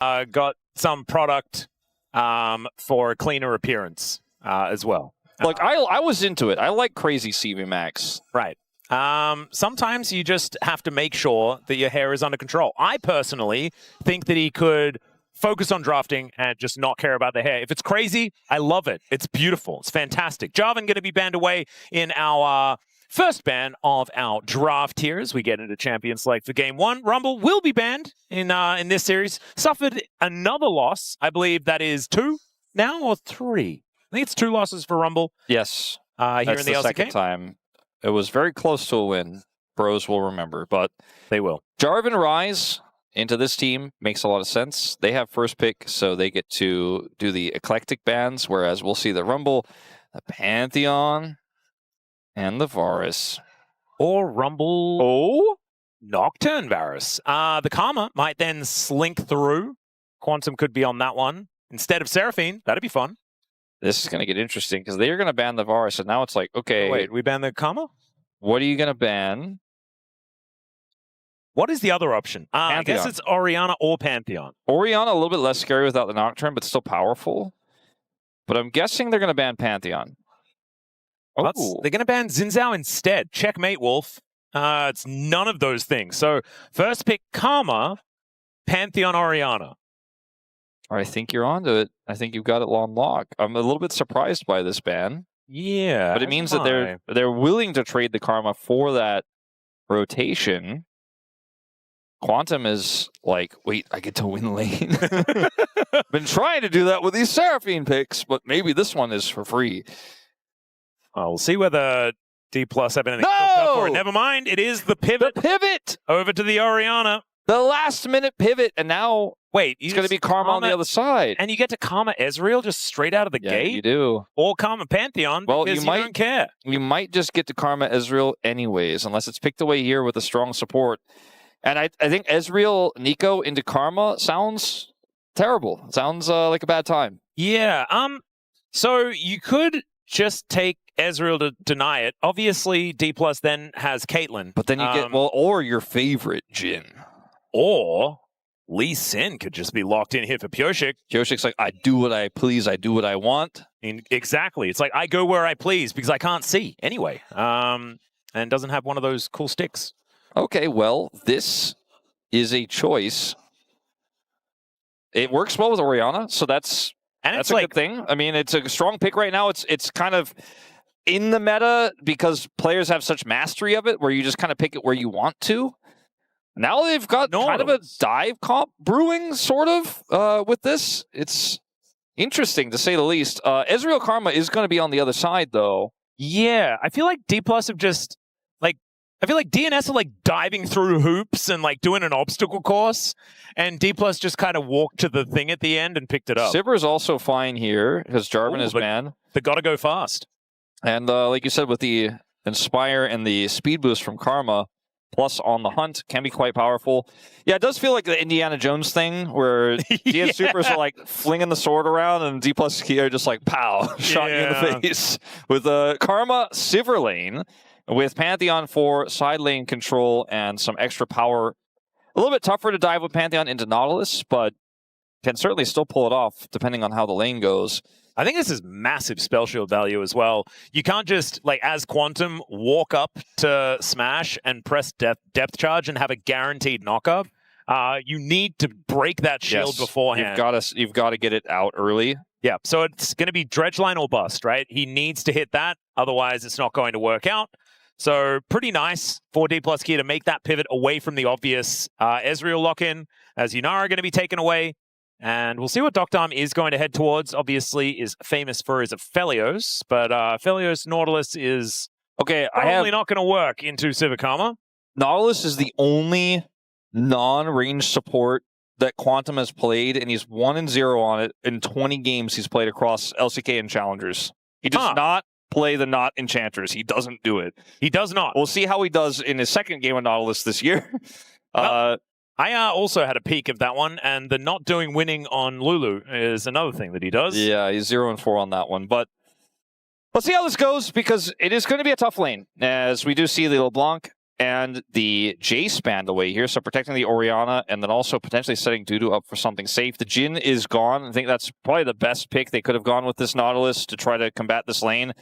got some product for a cleaner appearance as well. Look, I was into it. I like crazy CV Max. Right. Sometimes you just have to make sure that your hair is under control. I personally think that he could focus on drafting and just not care about the hair. If it's crazy, I love it. It's beautiful. It's fantastic. Jarvan going to be banned away in our first ban of our draft tiers. We get into Champion Select for Game 1. Rumble will be banned in this series. Suffered another loss. I believe that is 2 now or 3. I think it's 2 losses for Rumble. Yes. Here That's in the LCK. second time. It was very close to a win. Bros will remember, but they will. Jarvan Rise into this team makes a lot of sense. They have first pick, so they get to do the eclectic bans, whereas we'll see the Rumble, the Pantheon, and the Varus. Or Rumble Nocturne Varus. The Karma might then slink through. Quantum could be on that one. Instead of Seraphine, that'd be fun. This is going to get interesting because they're going to ban the Varus, and now it's like, okay. Oh, wait, we ban the Karma? What are you going to ban? What is the other option? I guess it's Orianna or Pantheon. Orianna, a little bit less scary without the Nocturne, but still powerful. But I'm guessing they're going to ban Pantheon. They're going to ban Xin Zhao instead. Checkmate, Wolf. It's none of those things. So first pick Karma, Pantheon, Orianna. I think you're onto it. I think you've got it on lock. I'm a little bit surprised by this ban. Yeah. But it means that they're willing to trade the Karma for that rotation. Quantum is like, wait, I get to win lane. Been trying to do that with these Seraphine picks, but maybe this one is for free. We'll see whether Dplus have anything cooked up for it. Never mind. It is the pivot. The pivot! Over to the Orianna. The last minute pivot, and now wait, it's going to be Karma on the other side. And you get to Karma Ezreal just straight out of the gate? You do. Or Karma Pantheon because you don't care. You might just get to Karma Ezreal anyways, unless it's picked away here with a strong support. And I think Ezreal Nico into Karma sounds terrible. It sounds like a bad time. Yeah. So you could just take Ezreal to deny it. Obviously, Dplus then has Caitlyn. But then you get, or your favorite Jhin. Or Lee Sin could just be locked in here for Pyosik. Pyosik's like, I do what I please, I do what I want. Exactly. It's like, I go where I please because I can't see anyway. And doesn't have one of those cool sticks. Okay, well, this is a choice. It works well with Orianna, so that's a good thing. I mean, it's a strong pick right now. It's kind of in the meta because players have such mastery of it where you just kind of pick it where you want to. Now they've got kind of a dive comp brewing, sort of, with this. It's interesting, to say the least. Ezreal Karma is going to be on the other side, though. Yeah, I feel like Dplus have just... I feel like DNS are like diving through hoops and like doing an obstacle course, and Dplus just kind of walked to the thing at the end and picked it up. Sivir's also fine here because Jarvan is banned. They gotta go fast. And like you said, with the Inspire and the speed boost from Karma, plus on the hunt, can be quite powerful. Yeah, it does feel like the Indiana Jones thing where DN Soopers are like flinging the sword around and Dplus Kia just like pow, shot you in the face. With Karma Sivir lane. With Pantheon for side lane control and some extra power. A little bit tougher to dive with Pantheon into Nautilus, but can certainly still pull it off depending on how the lane goes. I think this is massive spell shield value as well. You can't just, like, as Quantum, walk up to Smash and press depth charge and have a guaranteed knockup. You need to break that shield beforehand. You've got to get it out early. Yeah, so it's going to be Dredgeline or bust, right? He needs to hit that, otherwise it's not going to work out. So pretty nice for Dplus Kia to make that pivot away from the obvious Ezreal lock-in, as Yunara are going to be taken away. And we'll see what deokdam is going to head towards. Obviously is famous for his Aphelios, but Aphelios Nautilus is probably not going to work into Sivir Karma. Nautilus is the only non-range support that Quantum has played, and he's 1-0 on it in 20 games he's played across LCK and Challengers. He does not play the not enchanters. He doesn't do it. He does not. We'll see how he does in his second game of Nautilus this year. I also had a peek of that one, and the not doing winning on Lulu is another thing that he does. Yeah, he's 0-4 on that one. But let's see how this goes, because it is going to be a tough lane, as we do see the LeBlanc and the Jace band away here, so protecting the Orianna, and then also potentially setting DuDu up for something safe. The Jhin is gone. I think that's probably the best pick they could have gone with this Nautilus to try to combat this lane.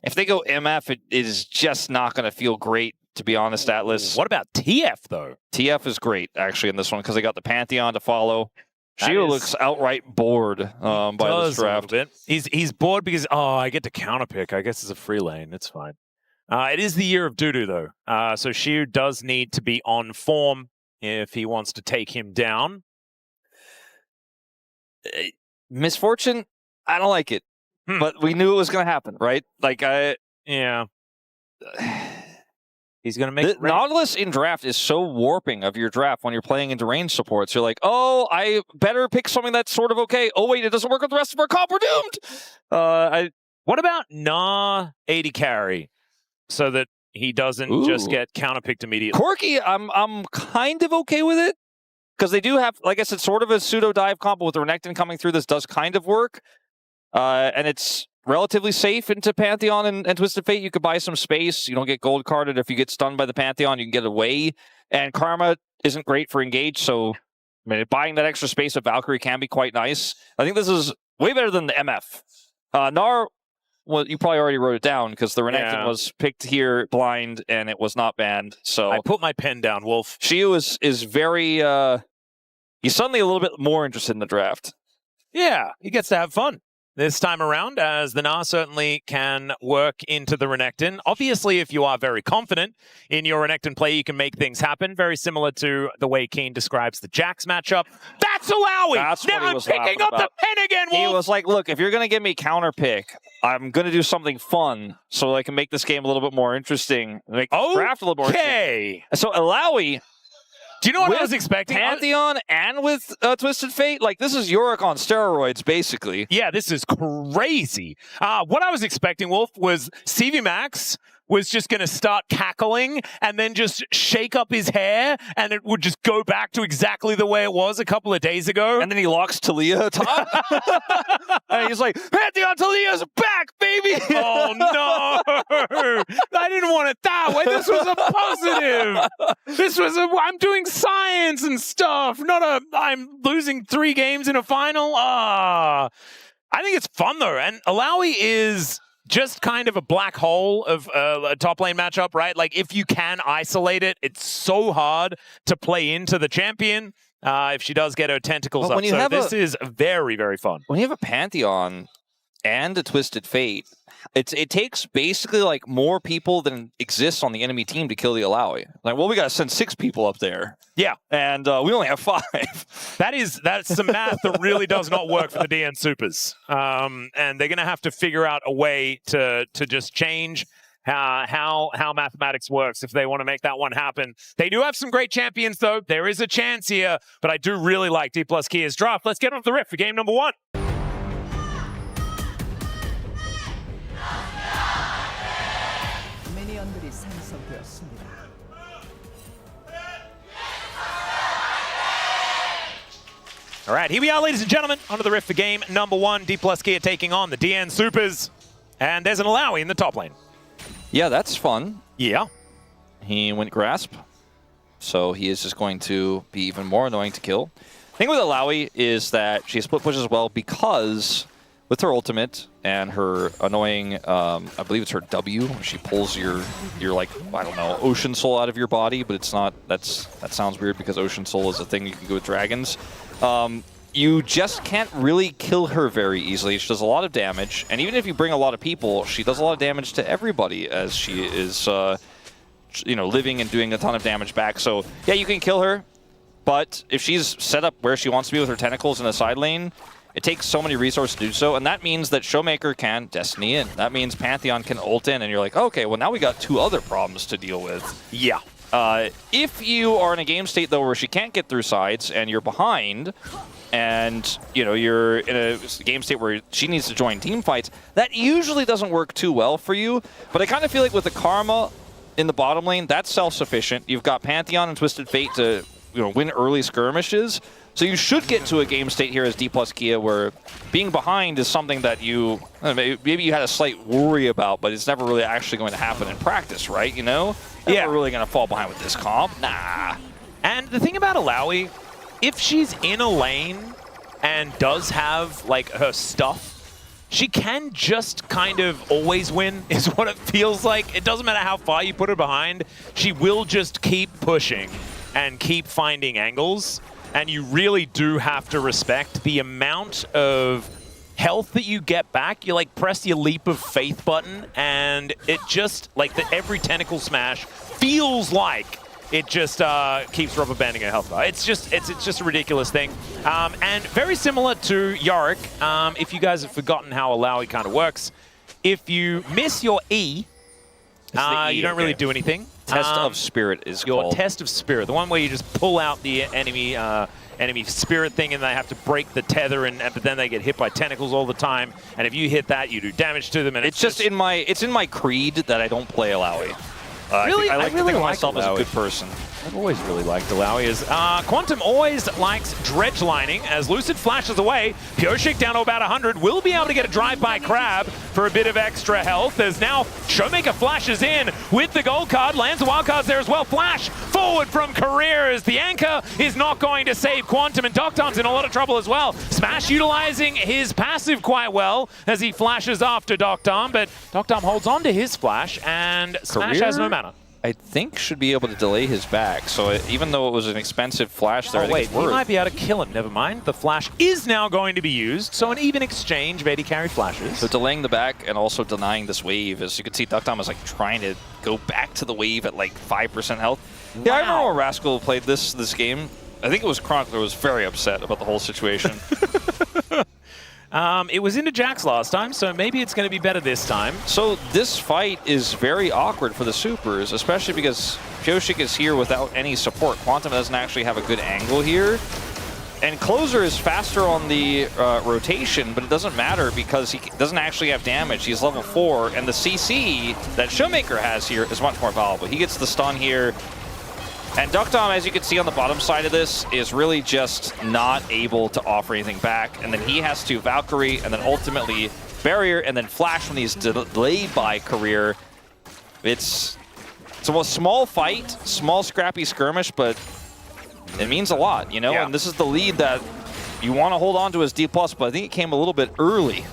If they go MF, it is just not going to feel great, to be honest, Atlus. What about TF, though? TF is great, actually, in this one, because they got the Pantheon to follow. Siwoo looks outright bored by this draft. He's bored because, I get to counterpick. I guess it's a free lane. It's fine. It is the year of DuDu, though. So Siwoo does need to be on form if he wants to take him down. Misfortune, I don't like it. But we knew it was going to happen, right? Yeah. He's going to make it. Nautilus in draft is so warping of your draft when you're playing into range supports. You're like, oh, I better pick something that's sort of okay. Oh, wait, it doesn't work with the rest of our comp. We're doomed. What about AD carry? So that he doesn't just get counterpicked immediately. Corki, I'm kind of okay with it. Because they do have, like I said, sort of a pseudo dive combo with the Renekton coming through. This does kind of work. And it's relatively safe into Pantheon and Twisted Fate. You could buy some space. You don't get gold carded. If you get stunned by the Pantheon, you can get away. And Karma isn't great for engage. So buying that extra space of Valkyrie can be quite nice. I think this is way better than the MF. Gnar, well, you probably already wrote it down because the Renekton was picked here blind and it was not banned. So I put my pen down, Wolf. Siwoo is very he's suddenly a little bit more interested in the draft. Yeah, he gets to have fun this time around, as the Gnar certainly can work into the Renekton. Obviously, if you are very confident in your Renekton play, you can make things happen. Very similar to the way Keen describes the Jax matchup. That's Illaoi! That's now I'm picking up the pen again, Wolf! He was like, look, if you're going to give me counter pick, I'm going to do something fun so I can make this game a little bit more interesting. Make the draft a little more interesting. So Illaoi... Do you know what I was expecting? Pantheon and with Twisted Fate? Like, this is Yorick on steroids, basically. Yeah, this is crazy. What I was expecting, Wolf, was CV Max was just going to start cackling and then just shake up his hair and it would just go back to exactly the way it was a couple of days ago. And then he locks Talia top. And he's like, Pantheon, Talia's back, baby! Oh, no! I didn't want it that way. This was a positive. This was I'm doing science and stuff, not I'm losing 3 games in a final. I think it's fun, though. And Illaoi is just kind of a black hole of a top lane matchup, right? Like, if you can isolate it, it's so hard to play into the champion if she does get her tentacles up. So this is very, very fun. When you have a Pantheon and a Twisted Fate, it takes basically like more people than exists on the enemy team to kill the Illaoi. Like, well, we got to send 6 people up there. Yeah. And we only have 5. That's some math that really does not work for the DN Soopers. And they're going to have to figure out a way to just change how mathematics works if they want to make that one happen. They do have some great champions, though. There is a chance here, but I do really like Dplus Kia's draft. Let's get on the riff for game number 1. All right, here we are, ladies and gentlemen, onto the riff for game number 1. Dplus Kia taking on the DN Soopers. And there's an Illaoi in the top lane. Yeah, that's fun. Yeah. He went Grasp, so he is just going to be even more annoying to kill. The thing with Illaoi is that she split pushes well because with her ultimate and her annoying, I believe it's her W, where she pulls your like, I don't know, Ocean Soul out of your body, but it's not, that sounds weird because Ocean Soul is a thing you can go with dragons. You just can't really kill her very easily. She does a lot of damage, and even if you bring a lot of people, she does a lot of damage to everybody as she is, living and doing a ton of damage back. So yeah, you can kill her, but if she's set up where she wants to be with her tentacles in the side lane, it takes so many resources to do so, and that means that ShowMaker can Destiny in. That means Pantheon can ult in, and you're like, okay, well now we got 2 other problems to deal with. Yeah. If you are in a game state, though, where she can't get through sides and you're behind, and you're in a game state where she needs to join team fights, that usually doesn't work too well for you. But I kind of feel like with the Karma in the bottom lane, that's self-sufficient. You've got Pantheon and Twisted Fate to win early skirmishes. So you should get to a game state here as Dplus Kia where being behind is something that maybe you had a slight worry about, but it's never really actually going to happen in practice, right? Yeah. We're really going to fall behind with this comp. Nah. And the thing about Illaoi, if she's in a lane and does have like her stuff, she can just kind of always win, is what it feels like. It doesn't matter how far you put her behind. She will just keep pushing and keep finding angles. And you really do have to respect the amount of health that you get back. You like press your leap of faith button and it just, like every tentacle smash feels like it just keeps rubber banding her health bar. It's just a ridiculous thing. And very similar to Yorick, if you guys have forgotten how Illaoi kind of works, if you miss your E, you don't really do anything. Test of Spirit is your called. Test of Spirit, the one where you just pull out the enemy spirit thing and they have to break the tether, but then they get hit by tentacles all the time. And if you hit that, you do damage to them. And it's just in my creed that I don't play Illaoi. Really? I like to really think of like myself as a Illaoi. good person. I've always really liked Illaoi. Quantum always likes dredge lining as Lucid flashes away. Pyosik down to about 100 will be able to get a drive-by crab for a bit of extra health. As now ShowMaker flashes in with the gold card, lands the wild cards there as well. Flash forward from Career as the anchor is not going to save Quantum, and deokdam's in a lot of trouble as well. Smash utilizing his passive quite well as he flashes after deokdam, but deokdam holds on to his flash and Smash Career? has no mana. I think should be able to delay his back. So even though it was an expensive flash there, I think wait, it's he worth. might be able to kill him. Never mind. The flash is now going to be used. So an even exchange of AD carry flashes. So delaying the back and also denying this wave. As you can see, deokdam is like trying to go back to the wave at like 5% health. Wow. Yeah, I remember when Rascal played this game. I think it was Chronicler was very upset about the whole situation. It was into Jax last time, so maybe it's going to be better this time. So this fight is very awkward for the Soopers, especially because Pyosik is here without any support. Quantum doesn't actually have a good angle here. And Clozer is faster on the rotation, but it doesn't matter because he doesn't actually have damage. He's level 4, and the CC that ShowMaker has here is much more valuable. He gets the stun here. And deokdam, as you can see on the bottom side of this, is really just not able to offer anything back. And then he has to Valkyrie, and then ultimately Barrier, and then Flash when he's delayed by Career. It's a small fight, small scrappy skirmish, but it means a lot, you know? Yeah. And this is the lead that you want to hold on to as D+, but I think it came a little bit early.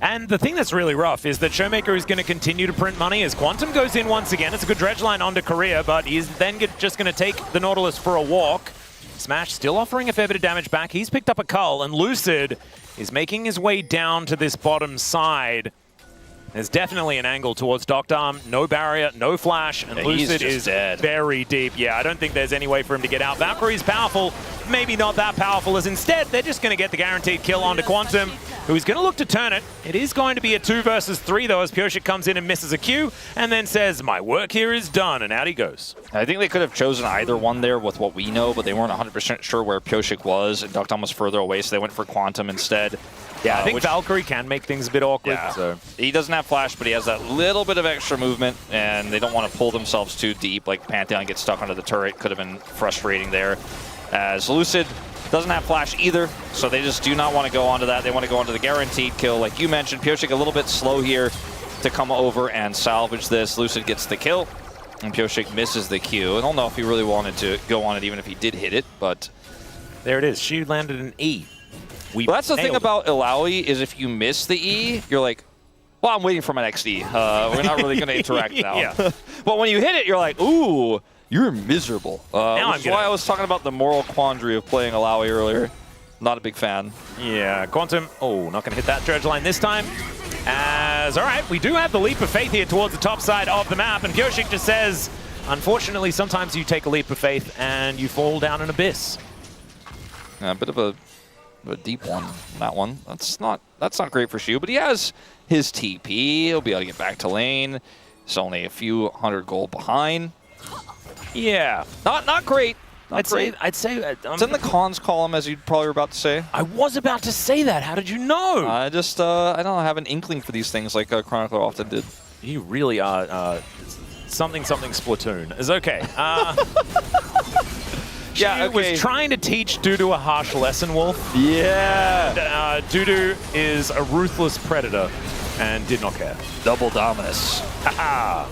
And the thing that's really rough is that ShowMaker is going to continue to print money as Quantum goes in once again. It's a good dredge line onto Korea, but he's then just going to take the Nautilus for a walk. Smash still offering a fair bit of damage back. He's picked up a cull, and Lucid is making his way down to this bottom side. There's definitely an angle towards deokdam. No barrier, no flash, and Yeah, Lucid he's is dead. very deep. Yeah, I don't think there's any way for him to get out. Valkyrie's powerful, maybe not that powerful, as instead they're just going to get the guaranteed kill onto Quantum, who's going to look to turn it. It is going to be a 2 versus 3, though, as Pyosik comes in and misses a Q, and then says, my work here is done, and out he goes. I think they could have chosen either one there with what we know, but they weren't 100% sure where Pyosik was, and deokdam was further away, so they went for Quantum instead. Yeah, I think Valkyrie can make things a bit awkward. Yeah. So. He doesn't have flash, but he has that little bit of extra movement, and they don't want to pull themselves too deep. Like Pantheon gets stuck under the turret, could have been frustrating there. As Lucid doesn't have flash either, so they just do not want to go onto that. They want to go onto the guaranteed kill. Like you mentioned, Pyosik a little bit slow here to come over and salvage this. Lucid gets the kill, and Pyosik misses the Q. I don't know if he really wanted to go on it, even if he did hit it, but... There it is. She landed an E. Well, that's the thing about Illaoi is if you miss the E, you're like, well, I'm waiting for my next E. We're not really going to interact now. Yeah. But when you hit it, you're like, ooh, you're miserable. Which is why I was talking about the moral quandary of playing Illaoi earlier. Not a big fan. Yeah, Quantum, oh, not going to hit that dredge line this time. As, all right, we do have the leap of faith here towards the top side of the map, and Pyosik just says, unfortunately, sometimes you take a leap of faith and you fall down an abyss. A bit of a deep one, that one. That's not great for Shu, but he has his TP. He'll be able to get back to lane. He's only a few hundred gold behind. Yeah, Not great. I'd say it's in the cons column, as you probably were about to say. I was about to say that. How did you know? I don't have an inkling for these things like Chronicler often did. You really are something Splatoon. Is okay. Yeah, She was trying to teach DuDu a harsh lesson, Wolf. Yeah. DuDu is a ruthless predator. and did not care. Double dominus.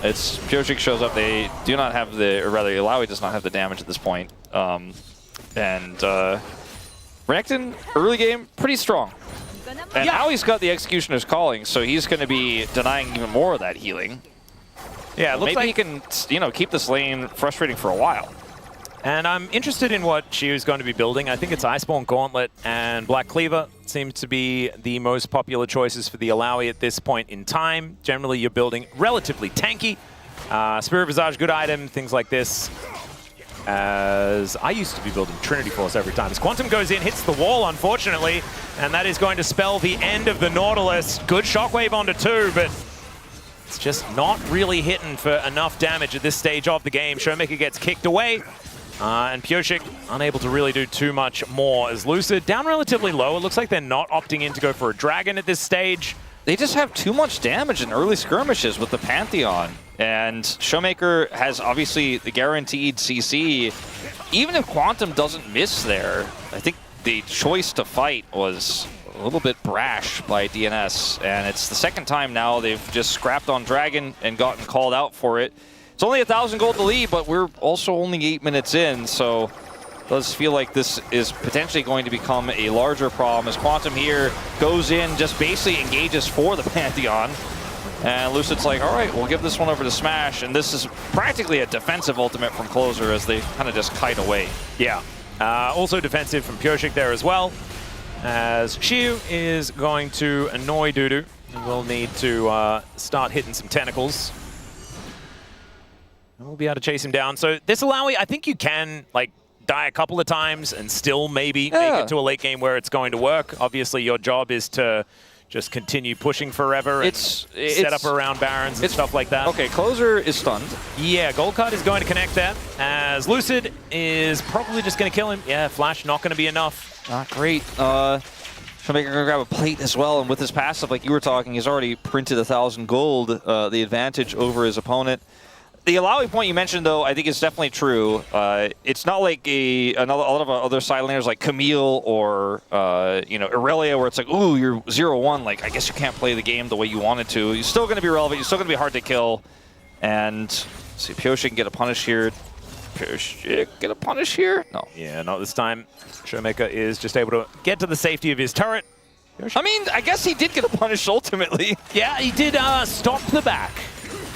It's Pyosik shows up. They do not have the, or rather, Illaoi does not have the damage at this point. Renekton, early game, pretty strong. And now he's got the Executioner's Calling, so he's going to be denying even more of that healing. Yeah, it looks maybe like he can, keep this lane frustrating for a while. And I'm interested in what Siwoo's going to be building. I think it's Iceborne Gauntlet and Black Cleaver seems to be the most popular choices for the Illaoi at this point in time. Generally, you're building relatively tanky. Spirit Visage, good item, things like this. As I used to be building Trinity Force every time. As Quantum goes in, hits the wall, unfortunately, and that is going to spell the end of the Nautilus. Good shockwave onto 2, but it's just not really hitting for enough damage at this stage of the game. ShowMaker gets kicked away. And Pyosik unable to really do too much more as Lucid down relatively low. It looks like they're not opting in to go for a dragon at this stage. They just have too much damage in early skirmishes with the Pantheon. And ShowMaker has obviously the guaranteed CC. Even if Quantum doesn't miss there, I think the choice to fight was a little bit brash by DNS. And it's the second time now they've just scrapped on Dragon and gotten called out for it. It's only 1,000 gold to lead, but we're also only 8 minutes in, so it does feel like this is potentially going to become a larger problem as Quantum here goes in, just basically engages for the Pantheon. And Lucid's like, all right, we'll give this one over to Smash, and this is practically a defensive ultimate from Clozer as they kind of just kite away. Yeah. Also defensive from Pyosik there as well, as Siwoo is going to annoy DuDu. We'll need to start hitting some tentacles. We'll be able to chase him down. So this Illaoi, I think you can like die a couple of times and still maybe make it to a late game where it's going to work. Obviously, your job is to just continue pushing forever and set up around Barons and stuff like that. Okay, Clozer is stunned. Yeah, Gold Card is going to connect that, as Lucid is probably just going to kill him. Yeah, Flash not going to be enough. Not great. ShowMaker gonna grab a plate as well, and with his passive, like you were talking, he's already printed 1,000 gold, the advantage over his opponent. The Illaoi point you mentioned, though, I think is definitely true. It's not like a lot of other side laners like Camille or Aurelia, where it's like, ooh, you're 0-1. Like, I guess you can't play the game the way you wanted to. You're still going to be relevant. You're still going to be hard to kill. And see, Pyosik can get a punish here. Pyosik get a punish here? No. Yeah, not this time. ShowMaker is just able to get to the safety of his turret. I mean, I guess he did get a punish ultimately. Yeah, he did stop the back.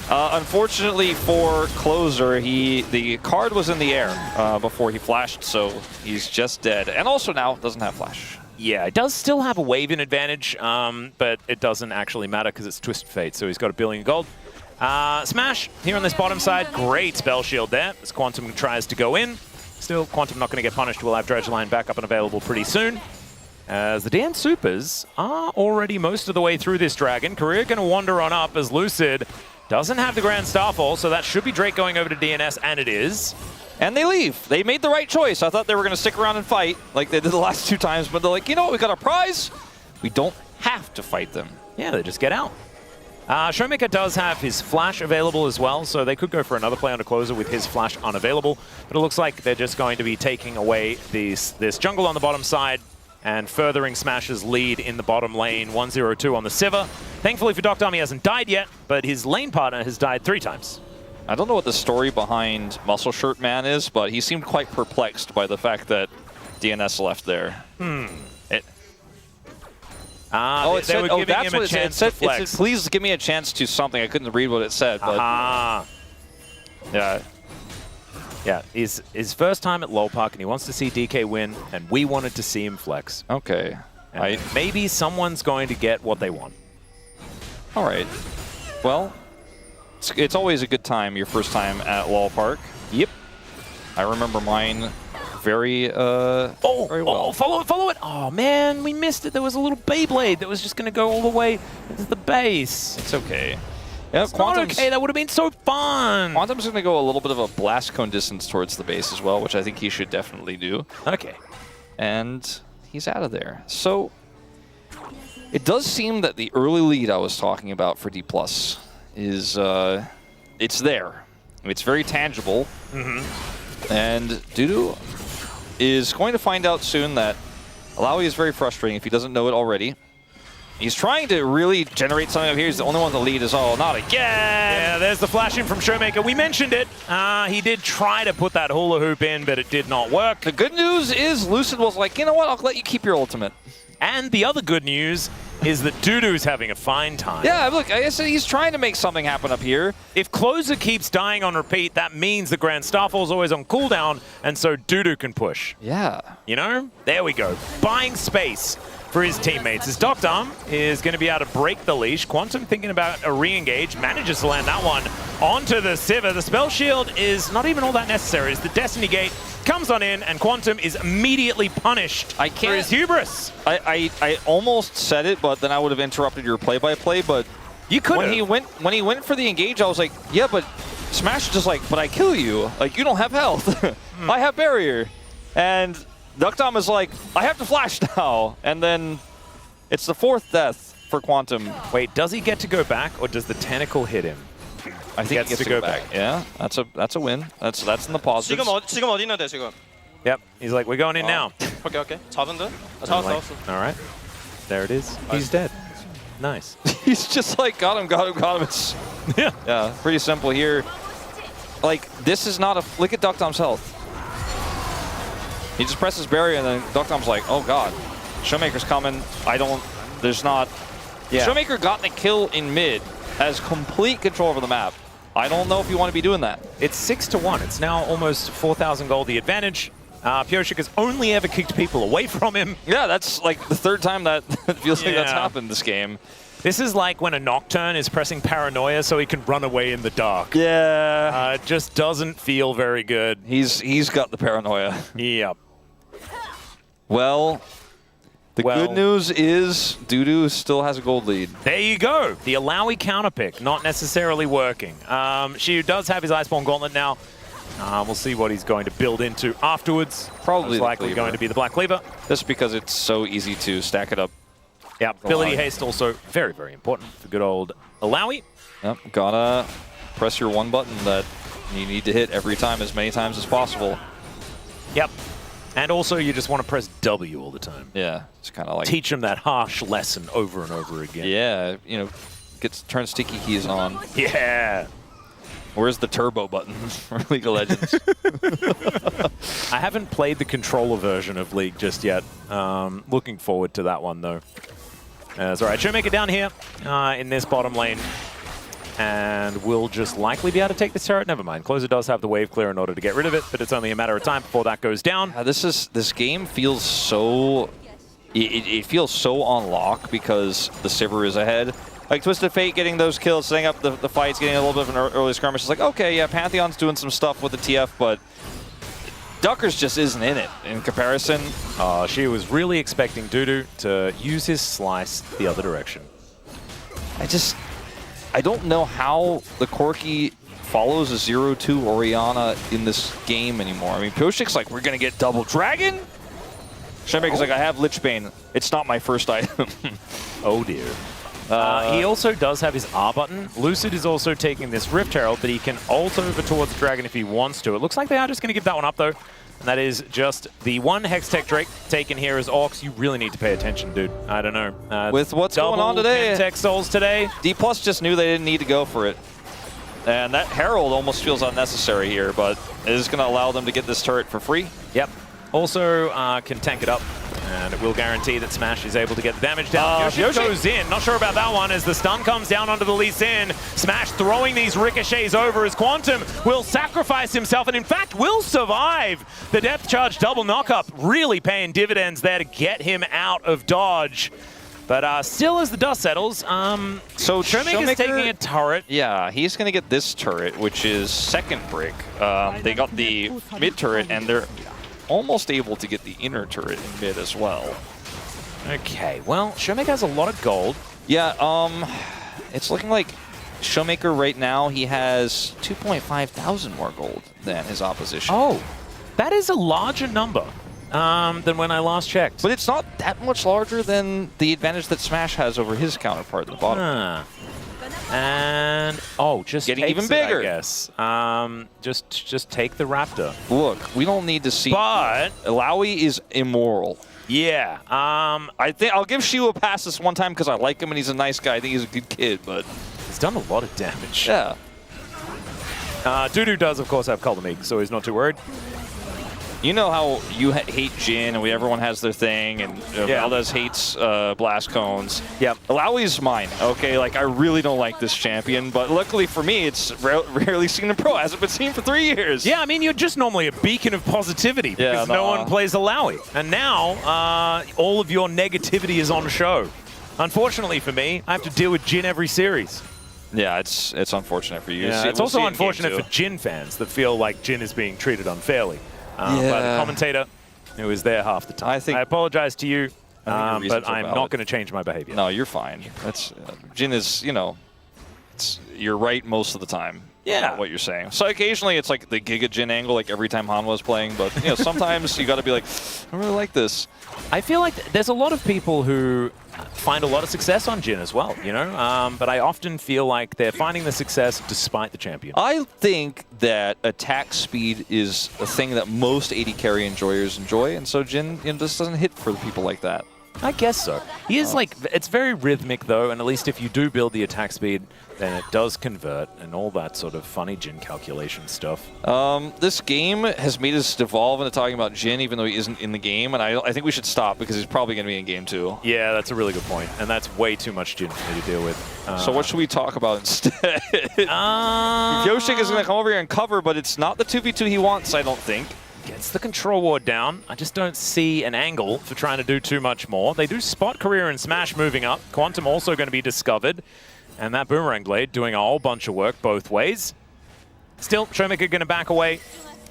Unfortunately for Clozer, the card was in the air before he flashed, so he's just dead. And also now doesn't have flash. Yeah, it does still have a wave in advantage, but it doesn't actually matter because it's Twisted Fate, so he's got 1 billion gold. Smash here on this bottom side, great spell shield there as Quantum tries to go in. Still, Quantum not going to get punished. We'll have Dredgeline back up and available pretty soon. As the DN SOOPers are already most of the way through this dragon. Career going to wander on up as Lucid doesn't have the Grand Starfall, so that should be Drake going over to DNS, and it is. And they leave. They made the right choice. I thought they were going to stick around and fight like they did the last 2 times, but they're like, you know what, we got our prize. We don't have to fight them. Yeah, they just get out. ShowMaker does have his flash available as well, so they could go for another play on a Clozer with his flash unavailable, but it looks like they're just going to be taking away this jungle on the bottom side and furthering Smash's lead in the bottom lane, 1-0-2 on the Sivir. Thankfully for deokdam, he hasn't died yet, but his lane partner has died 3 times. I don't know what the story behind Muscle Shirt Man is, but he seemed quite perplexed by the fact that DNS left there. They were giving him a chance to flex. It said, please give me a chance to something. I couldn't read what it said, but yeah. Yeah, his first time at LoL Park, and he wants to see DK win, and we wanted to see him flex. Okay. Maybe someone's going to get what they want. All right. Well, it's always a good time, your first time at LoL Park. Yep. I remember mine very well. Oh, follow it. Oh, man, we missed it. There was a little Beyblade that was just going to go all the way into the base. It's okay. Yeah, it's not okay. That would have been so fun. Quantum's going to go a little bit of a blast cone distance towards the base as well, which I think he should definitely do. Okay. And he's out of there. So it does seem that the early lead I was talking about for Dplus is it's there. It's very tangible. And DuDu is going to find out soon that Illaoi is very frustrating if he doesn't know it already. He's trying to really generate something up here. He's the only one to lead us all. Not again. Yeah, there's the flash in from ShowMaker. We mentioned it. He did try to put that hula hoop in, but it did not work. The good news is Lucid was like, you know what? I'll let you keep your ultimate. And the other good news is that DuDu's having a fine time. Yeah, look, I guess he's trying to make something happen up here. If Clozer keeps dying on repeat, that means the Grand Starfall's always on cooldown, and so DuDu can push. Yeah. You know? There we go. Buying space for his teammates. His deokdam is going to be able to break the leash. Quantum thinking about a re-engage, manages to land that one onto the Sivir. The spell shield is not even all that necessary. It's the Destiny Gate comes on in, and Quantum is immediately punished for his hubris. I almost said it, but then I would have interrupted your play-by-play. But you could when he went for the engage, I was like, yeah, but Smash is just like, but I kill you. Like, you don't have health. I have barrier. And deokdam is like, I have to flash now. And then it's the 4th death for Quantum. Wait, does he get to go back, or does the tentacle hit him? I think he gets to go back. Yeah, that's a win. That's in the positives. 지금 어디 있는데 지금? Yep, he's like, we're going in now. 오케이. 잡은 듯? I'm like, all right, there it is. He's dead. Nice. He's just like, got him. It's, yeah, pretty simple here. Like, this is not a, look at deokdam's health. He just presses barrier and then deokdam's like, oh god, ShowMaker's coming. There's not. Yeah. ShowMaker got the kill in mid, has complete control over the map. I don't know if you want to be doing that. It's 6-1. It's now almost 4,000 gold the advantage. Pyosik has only ever kicked people away from him. Yeah, that's like the 3rd time that feels like that's happened this game. This is like when a Nocturne is pressing Paranoia so he can run away in the dark. Yeah. It just doesn't feel very good. He's got the Paranoia. Yep. Well, the good news is DuDu still has a gold lead. There you go. The Illaoi counter pick, not necessarily working. Siwoo does have his Iceborne Gauntlet now. We'll see what he's going to build into afterwards. Probably likely going to be the Black Cleaver. Just because it's so easy to stack it up. Yeah, ability haste also very, very important for good old Illaoi. Yep, gotta press your one button that you need to hit every time as many times as possible. Yep. And also, you just want to press W all the time. Yeah, it's kind of like... Teach them that harsh lesson over and over again. Yeah, you know, turn sticky keys on. Yeah. Where's the turbo button for League of Legends? I haven't played the controller version of League just yet. Looking forward to that one, though. That's all right. ShowMaker down here in this bottom lane. And we'll just likely be able to take this turret. Never mind. Clozer does have the wave clear in order to get rid of it, but it's only a matter of time before that goes down. This game feels so... It feels so on lock because the Sivir is ahead. Like Twisted Fate getting those kills, setting up the fights, getting a little bit of an early skirmish. It's like, okay, yeah, Pantheon's doing some stuff with the TF, but Duckers just isn't in it in comparison. She was really expecting DuDu to use his slice the other direction. I don't know how the Corki follows a 0-2 Orianna in this game anymore. I mean, Pyosik's like, we're going to get double dragon? ShowMaker's like, I have Lichbane. It's not my first item. Oh, dear. He also does have his R button. Lucid is also taking this Rift Herald, but he can ult over towards the Dragon if he wants to. It looks like they are just going to give that one up, though. And that is just the one Hextech Drake taken here as Orcs. You really need to pay attention, dude. I don't know. With what's going on today, Hextech Souls today. Dplus just knew they didn't need to go for it. And that Herald almost feels unnecessary here, but it is going to allow them to get this turret for free. Yep. Also can tank it up, and it will guarantee that Smash is able to get the damage down. Pyosik goes in. Not sure about that one as the stun comes down onto the Lee Sin. Smash throwing these ricochets over as Quantum will sacrifice himself, and in fact will survive the depth charge double knockup. Really paying dividends there to get him out of dodge. But still, as the dust settles, so ShowMaker's taking a turret. Yeah, he's going to get this turret, which is second brick. They got the mid turret, and they're almost able to get the inner turret in mid as well. Okay, well, ShowMaker has a lot of gold. Yeah, it's looking like ShowMaker right now, he has 2,500 more gold than his opposition. Oh, that is a larger number than when I last checked. But it's not that much larger than the advantage that Smash has over his counterpart at the bottom. And just getting even bigger. I guess. Just take the Raptor. Look, we don't need to see. But Illaoi is immoral. Yeah. I think I'll give Siwoo a pass this one time because I like him and he's a nice guy. I think he's a good kid, but He's done a lot of damage. yeah. DuDu does, of course, have Color Meek, so he's not too worried. You know how you hate Jin, and everyone has their thing, and Valdez hates blast cones. Yep. Illaoi's mine, okay? Like, I really don't like this champion, but luckily for me, it's rarely seen in pro. Hasn't been seen for 3 years. Yeah, I mean, you're just normally a beacon of positivity because no one plays Illaoi. And now, all of your negativity is on show. Unfortunately for me, I have to deal with Jin every series. Yeah, it's unfortunate for you. Yeah, See, it's we'll also see in unfortunate game for Jin fans that feel like Jin is being treated unfairly by the Yeah. commentator who is there half the time. I apologize to you, but I'm not going to change my behavior. No, you're fine. That's Jin is, you're right most of the time. Yeah. What you're saying. So occasionally it's like the Giga Jin angle, like every time Han was playing, but sometimes you got to be like, I really like this. I feel like there's a lot of people who find a lot of success on Jin as well, but I often feel like they're finding the success despite the champion. I think that attack speed is a thing that most AD carry enjoyers enjoy, and so Jin just doesn't hit for the people like that. I guess so. He is it's very rhythmic though, and at least if you do build the attack speed, then it does convert and all that sort of funny Jin calculation stuff. This game has made us devolve into talking about Jin even though he isn't in the game, and I think we should stop because he's probably going to be in game 2. Yeah, that's a really good point, and that's way too much Jin for me to deal with. So what should we talk about instead? Pyosik is going to come over here and cover, but it's not the 2v2 he wants, I don't think. Gets the control ward down. I just don't see an angle for trying to do too much more. They do spot Career and Smash moving up. Quantum also going to be discovered. And that Boomerang Blade doing a whole bunch of work both ways. Still, ShowMaker going to back away.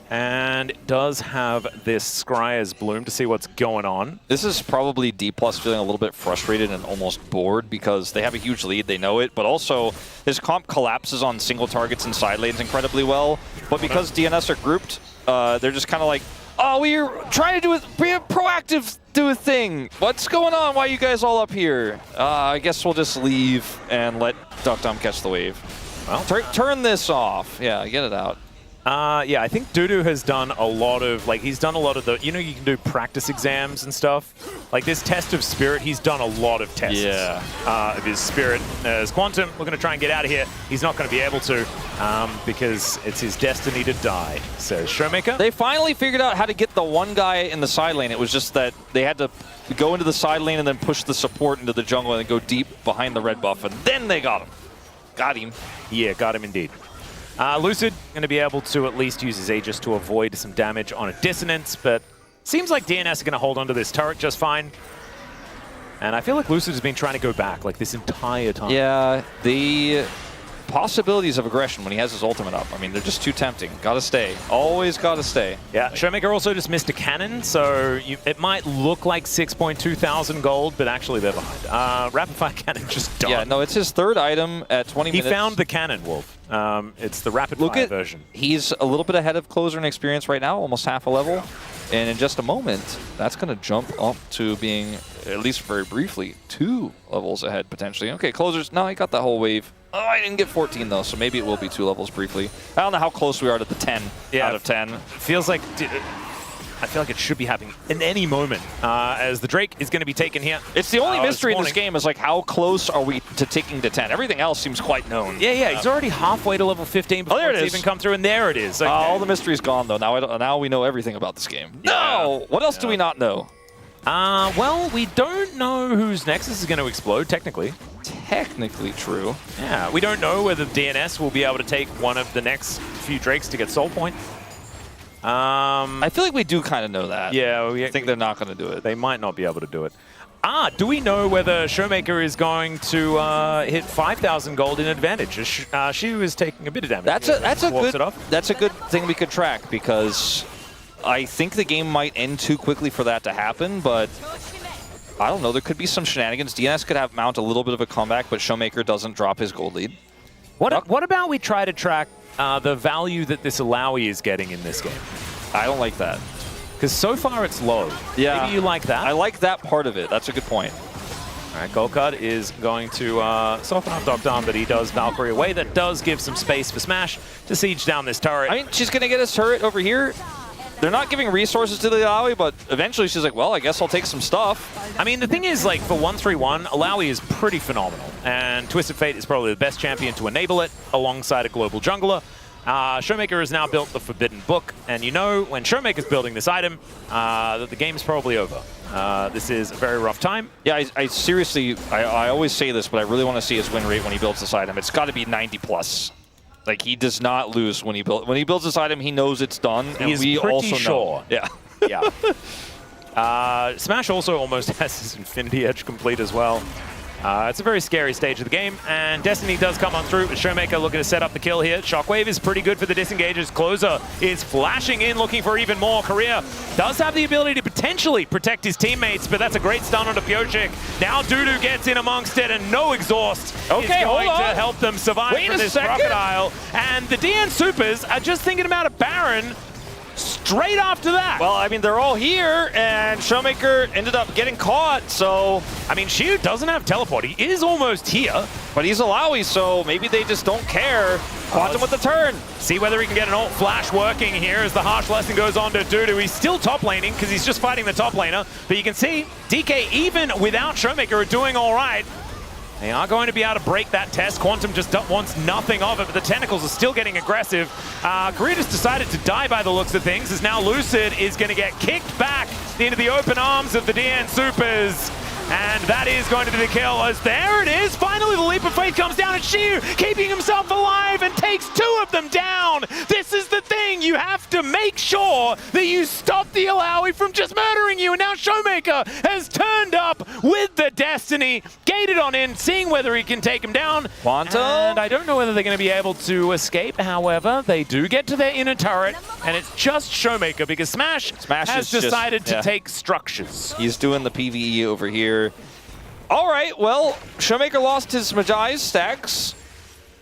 And does have this Scryer's Bloom to see what's going on. This is probably Dplus feeling a little bit frustrated and almost bored because they have a huge lead, they know it, but also his comp collapses on single targets and side lanes incredibly well. But because DNS are grouped, they're just kind of like, oh, we're trying to be a proactive, do a thing. What's going on? Why are you guys all up here? I guess we'll just leave and let deokdam catch the wave. Well, turn this off. Yeah, get it out. Yeah, I think DuDu has done a lot of, he's done a lot of the, you can do practice exams and stuff. Like this test of spirit, he's done a lot of tests of his spirit. As Quantum, we're going to try and get out of here. He's not going to be able to because it's his destiny to die, says ShowMaker. They finally figured out how to get the one guy in the side lane. It was just that they had to go into the side lane and then push the support into the jungle and then go deep behind the red buff, and then they got him. Got him. Yeah, got him indeed. Lucid going to be able to at least use his Aegis to avoid some damage on a Dissonance, but seems like DNS are going to hold onto this turret just fine. And I feel like Lucid has been trying to go back this entire time. Yeah, the possibilities of aggression when he has his ultimate up, I mean, they're just too tempting. Gotta stay. Always gotta stay. Yeah, ShowMaker also just missed a cannon, so it might look like 6.2 thousand gold, but actually they're behind. Rapid Fire Cannon just died. Yeah, no, it's his third item at 20 minutes. He found the cannon, Wolf. It's the Rapid Fire version. He's a little bit ahead of Clozer in experience right now, almost half a level. And in just a moment, that's going to jump up to being, at least very briefly, 2 levels ahead, potentially. Okay, Clozer's, no, he got that whole wave. Oh, I didn't get 14, though, so maybe it will be 2 levels briefly. I don't know how close we are to the 10 out of 10. Feels like, I feel like it should be happening in any moment, as the Drake is going to be taken here. It's the only mystery in this game is how close are we to taking to 10? Everything else seems quite known. Yeah, he's already halfway to level 15 before it's even come through, and there it is. Okay. All the mystery's gone, though. Now we know everything about this game. Yeah. No! What else do we not know? Well, we don't know whose Nexus is going to explode, technically. Technically true. Yeah, we don't know whether DNS will be able to take one of the next few Drakes to get Soul Point. I feel like we do kind of know that. Yeah, I think they're not going to do it. They might not be able to do it. Do we know whether ShowMaker is going to hit 5,000 gold in advantage? Siwoo is taking a bit of damage. That's a good thing we could track because I think the game might end too quickly for that to happen, but I don't know. There could be some shenanigans. DNS could mount a little bit of a comeback, but ShowMaker doesn't drop his gold lead. What about we try to track the value that this Illaoi is getting in this game? I don't like that. Because so far it's low. Yeah. Maybe you like that? I like that part of it. That's a good point. All right, Goldcard is going to soften up deokdam, but he does Valkyrie away. That does give some space for Smash to siege down this turret. I mean, she's going to get his turret over here. they're not giving resources to the Illaoi, but eventually she's like, well, I guess I'll take some stuff. I mean, the thing is, like, for 1-3-1, Illaoi is pretty phenomenal. And Twisted Fate is probably the best champion to enable it alongside a global jungler. ShowMaker has now built the Forbidden Book, and you know when ShowMaker's building this item, that the game's probably over. This is a very rough time. Yeah, I seriously, I always say this, but I really want to see his win rate when he builds this item. It's got to be 90+. Like, he does not lose when he builds this item. He knows it's done, and we also know. Yeah. Yeah. Smash also almost has his Infinity Edge complete as well. It's a very scary stage of the game, and Destiny does come on through. ShowMaker looking to set up the kill here. Shockwave is pretty good for the disengagers. Clozer is flashing in, looking for even more. Korea does have the ability to potentially protect his teammates, but that's a great stun onto Pyosik. Now DuDu gets in amongst it, and no exhaust is going to help them survive from this crocodile. And the DN SOOPers are just thinking about a Baron straight after that. Well, I mean, they're all here, and ShowMaker ended up getting caught, so... I mean, Siwoo doesn't have teleport. He is almost here. But he's Illaoi, so maybe they just don't care. Quantum with the turn. See whether he can get an ult flash working here as the harsh lesson goes on to DuDu. He's still top laning because he's just fighting the top laner. But you can see DK, even without ShowMaker, are doing all right. They are going to be able to break that test. Quantum just wants nothing of it, but the tentacles are still getting aggressive. Greedus decided to die by the looks of things, as now Lucid is going to get kicked back into the open arms of the DN SOOPers. And that is going to be the kill, as there it is. Finally, the leap of faith comes down, and Siwoo keeping himself alive and takes 2 of them down. This is the thing. You have to make sure that you stop the Illaoi from just murdering you. And now ShowMaker has turned up with the Destiny, gated on in, seeing whether he can take him down. Quantum. And I don't know whether they're going to be able to escape. However, they do get to their inner turret, and it's just ShowMaker because Smash has decided to take structures. He's doing the PvE over here. All right, well, ShowMaker lost his Magi's stacks.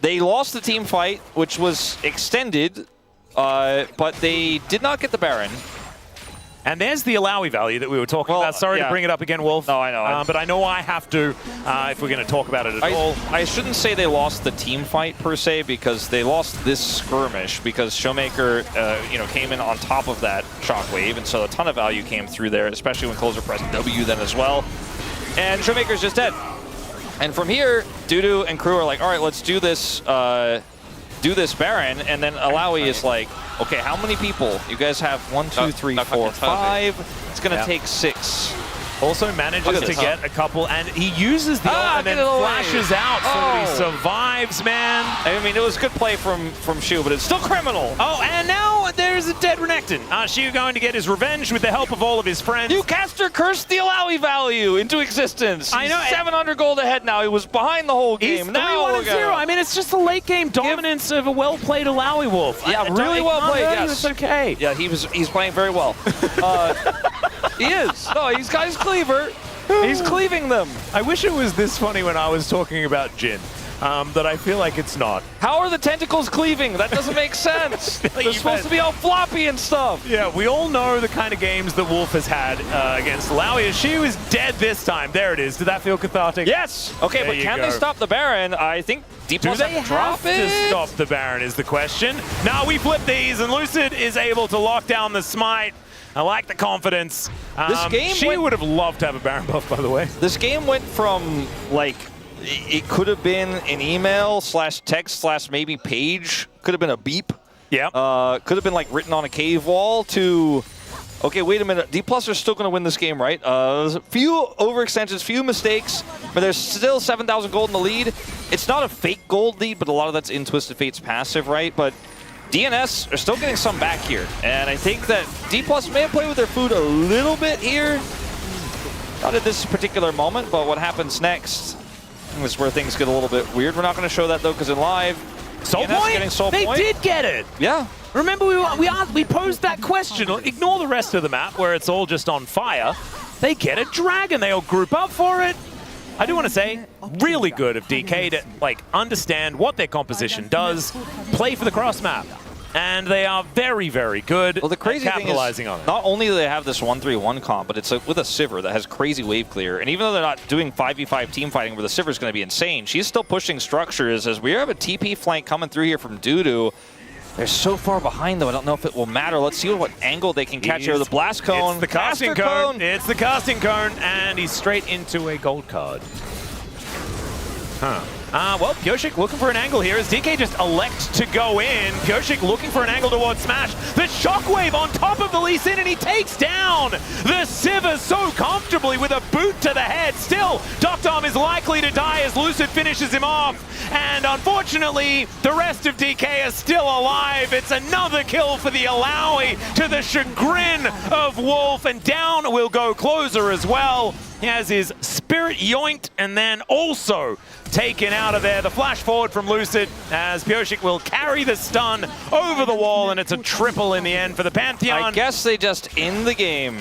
They lost the team fight, which was extended, but they did not get the Baron. And there's the Illaoi value that we were talking about. Sorry to bring it up again, Wolf. No, I know. But I know I have to if we're going to talk about it at all. I shouldn't say they lost the team fight per se, because they lost this skirmish because ShowMaker came in on top of that shockwave, and so a ton of value came through there, especially when Clozer pressed W then as well. And ShowMaker's just dead. And from here, DuDu and crew are like, all right, let's do this Baron. And then Illaoi is like, okay, how many people? You guys have 1, 2, 3, 4, 5. It's going to take 6. Also manages to get a couple, and he uses the ult and then flashes out so that he survives, man. I mean, it was good play from Siwoo, but it's still criminal. Oh, and now there's a dead Renekton. Siwoo going to get his revenge with the help of all of his friends. You caster cursed the Illaoi value into existence. I know. 700 gold ahead now. He was behind the whole game. He's now 3-1-0. I mean, it's just the late game dominance of a well-played Illaoi Wolf. Yeah, really well played, yes. It's okay. Yeah, he's playing very well. He is. No, he's got his cleaver. He's cleaving them. I wish it was this funny when I was talking about Jin, but I feel like it's not. How are the tentacles cleaving? That doesn't make sense. They're supposed to be all floppy and stuff. Yeah, we all know the kind of games that Wolf has had against Illaoi. She was dead this time. There it is. Did that feel cathartic? Yes. Okay, there but can they stop the Baron? I think Dplus have to stop the Baron is the question. Now we flip these, and Lucid is able to lock down the smite. I like the confidence. This game she would have loved to have a Baron buff, by the way. This game went from, like, it could have been an email / text / maybe page. Could have been a beep. Yeah. Could have been, like, written on a cave wall to, okay, wait a minute. Dplus are still going to win this game, right? Few overextensions, few mistakes, but there's still 7,000 gold in the lead. It's not a fake gold lead, but a lot of that's in Twisted Fate's passive, right? But DNS are still getting some back here, and I think that Dplus may have played with their food a little bit here. Not at this particular moment, but what happens next is where things get a little bit weird. We're not going to show that, though, because in live, Soul Point? They did get it! Yeah. Remember, we posed that question. Ignore the rest of the map, where it's all just on fire. They get a dragon. They all group up for it. I do want to say, really good of DK to understand what their composition does, play for the cross map. And they are very, very good well, the crazy at capitalizing on it. Not only do they have this 1-3-1 comp, but it's with a Sivir that has crazy wave clear. And even though they're not doing 5v5 team fighting where the Sivir is going to be insane, she's still pushing structures as we have a TP flank coming through here from DuDu. They're so far behind, though. I don't know if it will matter. Let's see what angle they can catch here. The blast cone. It's the casting cone. It's the casting cone, and he's straight into a gold card. Well, Pyosik looking for an angle here as DK just elects to go in. Pyosik looking for an angle towards Smash. The shockwave on top of the Lee Sin, and he takes down the Sivir so comfortably with a boot to the head. Still, deokdam is likely to die as Lucid finishes him off. And unfortunately, the rest of DK is still alive. It's another kill for the Illaoi to the chagrin of Wolf. And down will go Clozer as well. He has his spirit yoinked and then also taken out of there. The flash forward from Lucid as Pyosik will carry the stun over the wall, and it's a triple in the end for the Pantheon. I guess they just end the game.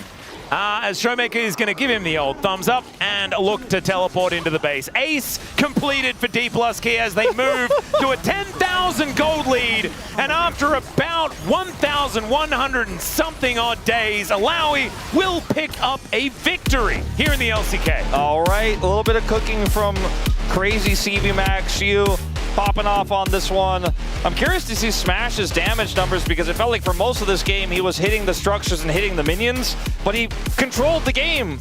As ShowMaker is going to give him the old thumbs up and look to teleport into the base. Ace completed for Dplus Kia as they move to a 10,000 gold lead. And after about 1,100 and something odd days, Illaoi will pick up a victory here in the LCK. All right, a little bit of cooking from crazy CV Max. Siwoo popping off on this one. I'm curious to see Smash's damage numbers because it felt like for most of this game he was hitting the structures and hitting the minions, but he controlled the game